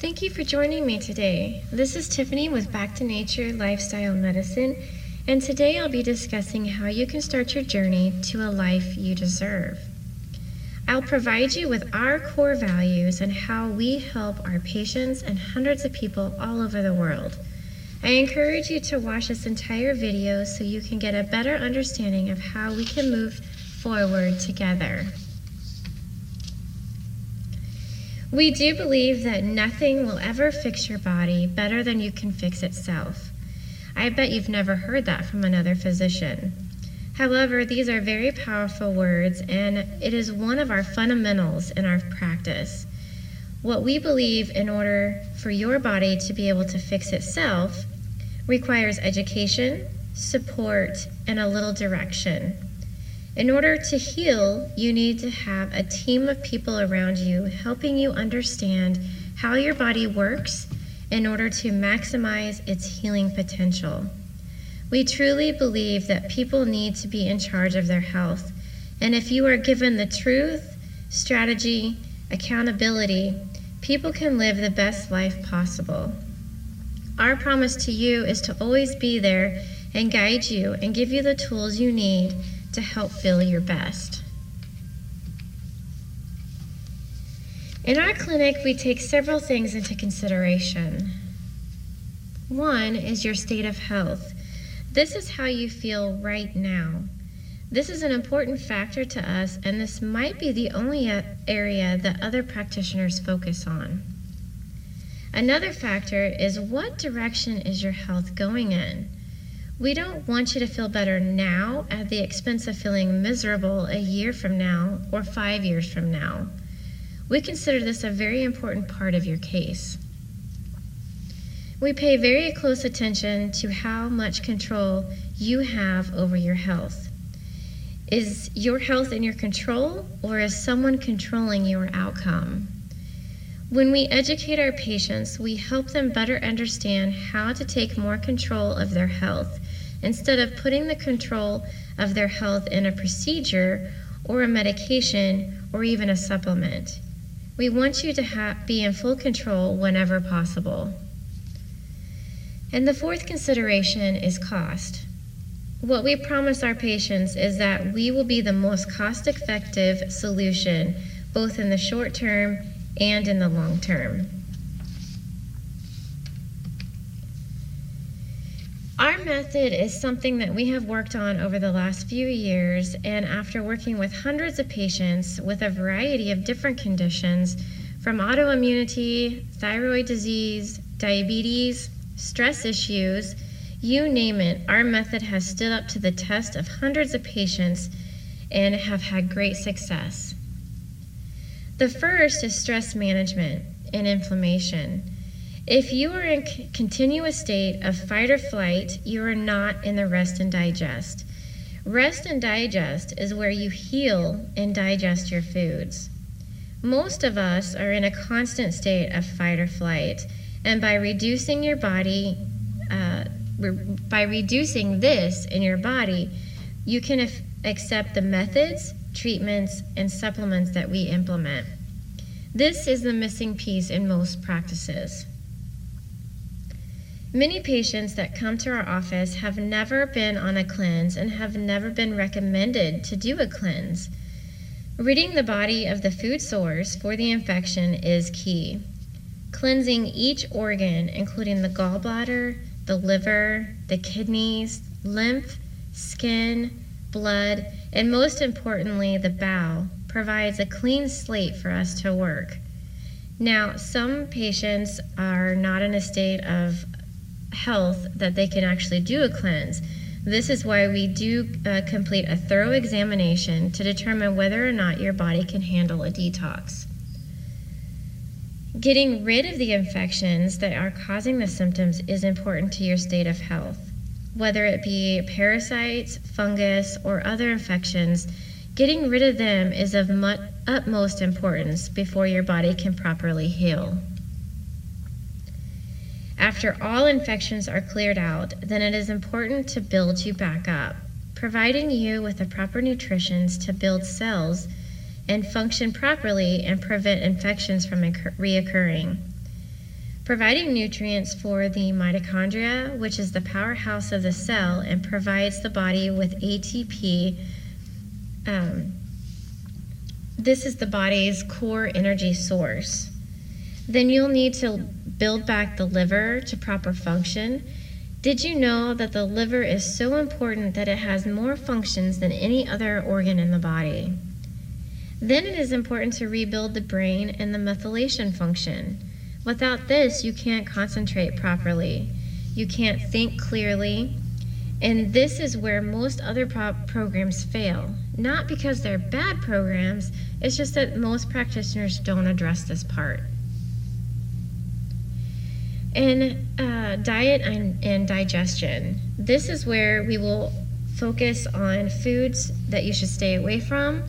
Thank you for joining me today. This is Tiffany with Back to Nature Lifestyle Medicine, and today I'll be discussing how you can start your journey to a life you deserve. I'll provide you with our core values and how we help our patients and hundreds of people all over the world. I encourage you to watch this entire video so you can get a better understanding of how we can move forward together. We do believe that nothing will ever fix your body better than you can fix itself. I bet you've never heard that from another physician. However, these are very powerful words, and it is one of our fundamentals in our practice. What we believe in order for your body to be able to fix itself requires education, support, and a little direction. In order to heal, you need to have a team of people around you helping you understand how your body works in order to maximize its healing potential. We truly believe that people need to be in charge of their health, and if you are given the truth, strategy, accountability, people can live the best life possible. Our promise to you is to always be there and guide you and give you the tools you need to help feel your best. In our clinic, we take several things into consideration. One is your state of health. This is how you feel right now. This is an important factor to us, and this might be the only area that other practitioners focus on. Another factor is what direction is your health going in? We don't want you to feel better now at the expense of feeling miserable a year from now or 5 years from now. We consider this a very important part of your case. We pay very close attention to how much control you have over your health. Is your health in your control, or is someone controlling your outcome? When we educate our patients, we help them better understand how to take more control of their health instead of putting the control of their health in a procedure or a medication or even a supplement. We want you to be in full control whenever possible. And the fourth consideration is cost. What we promise our patients is that we will be the most cost-effective solution, both in the short term and in the long term. Our method is something that we have worked on over the last few years, and after working with hundreds of patients with a variety of different conditions, from autoimmunity, thyroid disease, diabetes, stress issues, you name it, our method has stood up to the test of hundreds of patients and have had great success. The first is stress management and inflammation. If you are in a continuous state of fight or flight, you are not in the rest and digest. Rest and digest is where you heal and digest your foods. Most of us are in a constant state of fight or flight, and by reducing your body, by reducing this in your body, you can accept the methods, treatments, and supplements that we implement. This is the missing piece in most practices. Many patients that come to our office have never been on a cleanse and have never been recommended to do a cleanse. Ridding the body of the food source for the infection is key. Cleansing each organ, including the gallbladder, the liver, the kidneys, lymph, skin, blood, and most importantly, the bowel, provides a clean slate for us to work. Now, some patients are not in a state of health that they can actually do a cleanse. This is why we do complete a thorough examination to determine whether or not your body can handle a detox. Getting rid of the infections that are causing the symptoms is important to your state of health. Whether it be parasites, fungus, or other infections, getting rid of them is of utmost importance before your body can properly heal. After all infections are cleared out, then it is important to build you back up, providing you with the proper nutrition to build cells and function properly and prevent infections from reoccurring. providing nutrients for the mitochondria, which is the powerhouse of the cell and provides the body with ATP. This is the body's core energy source. Then you'll need to build back the liver to proper function. Did you know that the liver is so important that it has more functions than any other organ in the body? Then it is important to rebuild the brain and the methylation function. Without this, you can't concentrate properly. You can't think clearly. And this is where most other programs fail. Not because they're bad programs, it's just that most practitioners don't address this part. And diet and digestion. This is where we will focus on foods that you should stay away from,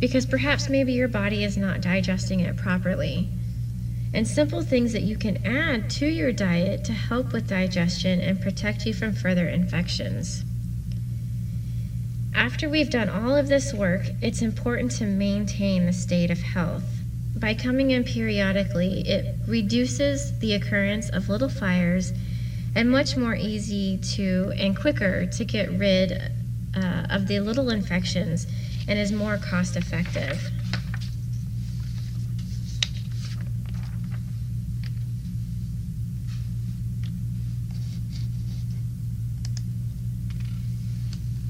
because perhaps maybe your body is not digesting it properly. And simple things that you can add to your diet to help with digestion and protect you from further infections. After we've done all of this work, it's important to maintain the state of health. By coming in periodically, it reduces the occurrence of little fires and much more easy to and quicker to get rid of the little infections and is more cost effective.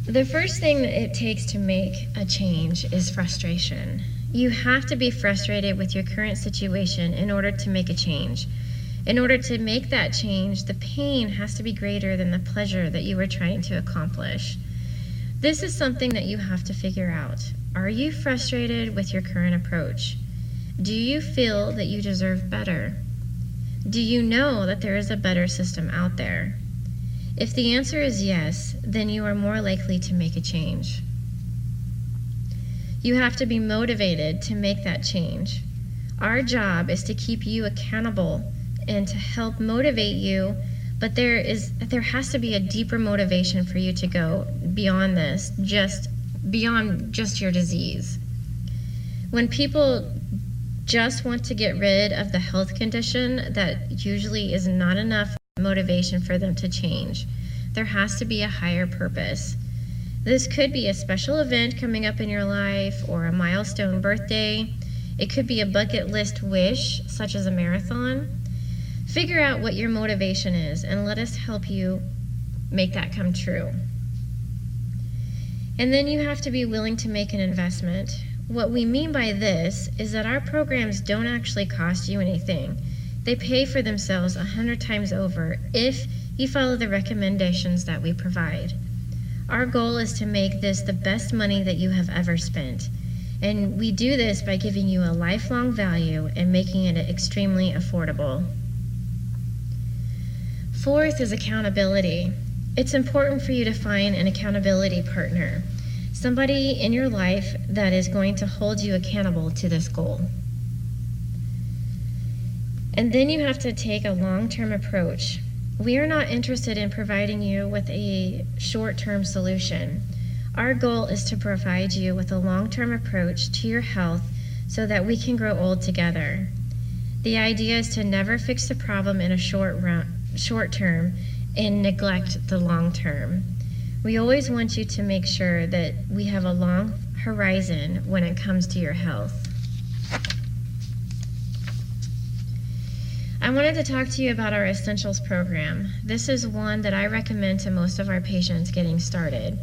The first thing that it takes to make a change is frustration. You have to be frustrated with your current situation in order to make a change. In order to make that change, the pain has to be greater than the pleasure that you were trying to accomplish. This is something that you have to figure out. Are you frustrated with your current approach? Do you feel that you deserve better? Do you know that there is a better system out there? If the answer is yes, then you are more likely to make a change. You have to be motivated to make that change. Our job is to keep you accountable and to help motivate you, but there has to be a deeper motivation for you to go beyond this, beyond just your disease. When people just want to get rid of the health condition, that usually is not enough motivation for them to change. There has to be a higher purpose. This could be a special event coming up in your life or a milestone birthday. It could be a bucket list wish, such as a marathon. Figure out what your motivation is and let us help you make that come true. And then you have to be willing to make an investment. What we mean by this is that our programs don't actually cost you anything. They pay for themselves 100 times over if you follow the recommendations that we provide. Our goal is to make this the best money that you have ever spent. And we do this by giving you a lifelong value and making it extremely affordable. Fourth is accountability. It's important for you to find an accountability partner, somebody in your life that is going to hold you accountable to this goal. And then you have to take a long-term approach. We are not interested in providing you with a short-term solution. Our goal is to provide you with a long-term approach to your health so that we can grow old together. The idea is to never fix the problem in a short term and neglect the long term. We always want you to make sure that we have a long horizon when it comes to your health. I wanted to talk to you about our Essentials program. This is one that I recommend to most of our patients getting started.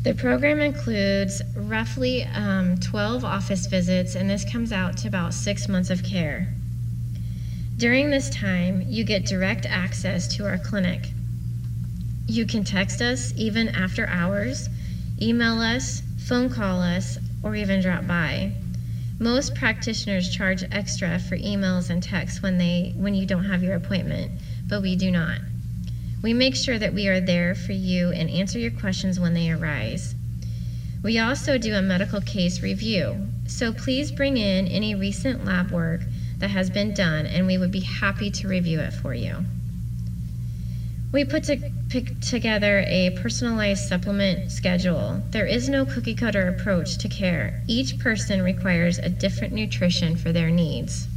The program includes roughly 12 office visits, and this comes out to about 6 months of care. During this time, you get direct access to our clinic. You can text us even after hours, email us, phone call us, or even drop by. Most practitioners charge extra for emails and texts when you don't have your appointment, but we do not. We make sure that we are there for you and answer your questions when they arise. We also do a medical case review, so please bring in any recent lab work that has been done and we would be happy to review it for you. We put together a personalized supplement schedule. There is no cookie cutter approach to care. Each person requires a different nutrition for their needs.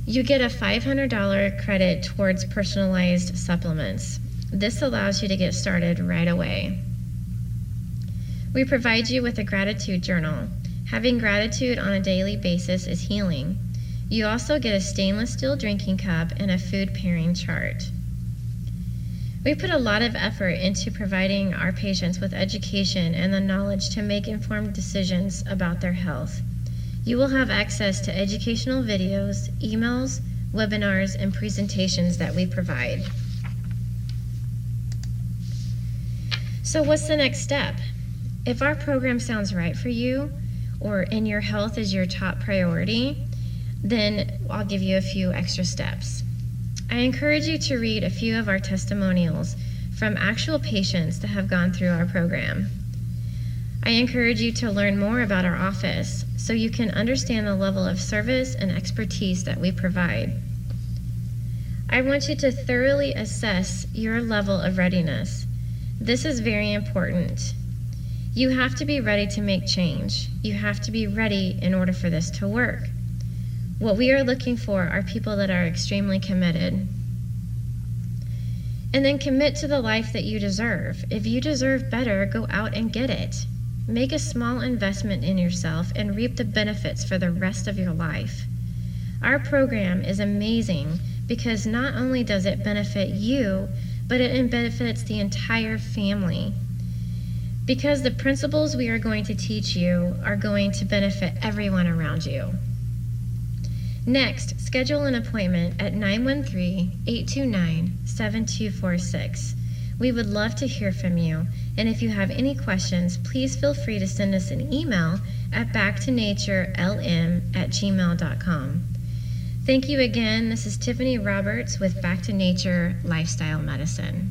You get a $500 credit towards personalized supplements. This allows you to get started right away. We provide you with a gratitude journal. Having gratitude on a daily basis is healing. You also get a stainless steel drinking cup and a food pairing chart. We put a lot of effort into providing our patients with education and the knowledge to make informed decisions about their health. You will have access to educational videos, emails, webinars, and presentations that we provide. So what's the next step? If our program sounds right for you, and your health is your top priority, then I'll give you a few extra steps. I encourage you to read a few of our testimonials from actual patients that have gone through our program. I encourage you to learn more about our office so you can understand the level of service and expertise that we provide. I want you to thoroughly assess your level of readiness. This is very important. You have to be ready to make change. You have to be ready in order for this to work. What we are looking for are people that are extremely committed. And then commit to the life that you deserve. If you deserve better, go out and get it. Make a small investment in yourself and reap the benefits for the rest of your life. Our program is amazing because not only does it benefit you, but it benefits the entire family. Because the principles we are going to teach you are going to benefit everyone around you. Next, schedule an appointment at 913-829-7246. We would love to hear from you, and if you have any questions, please feel free to send us an email at backtonaturelm@gmail.com. Thank you again. This is Tiffany Roberts with Back to Nature Lifestyle Medicine.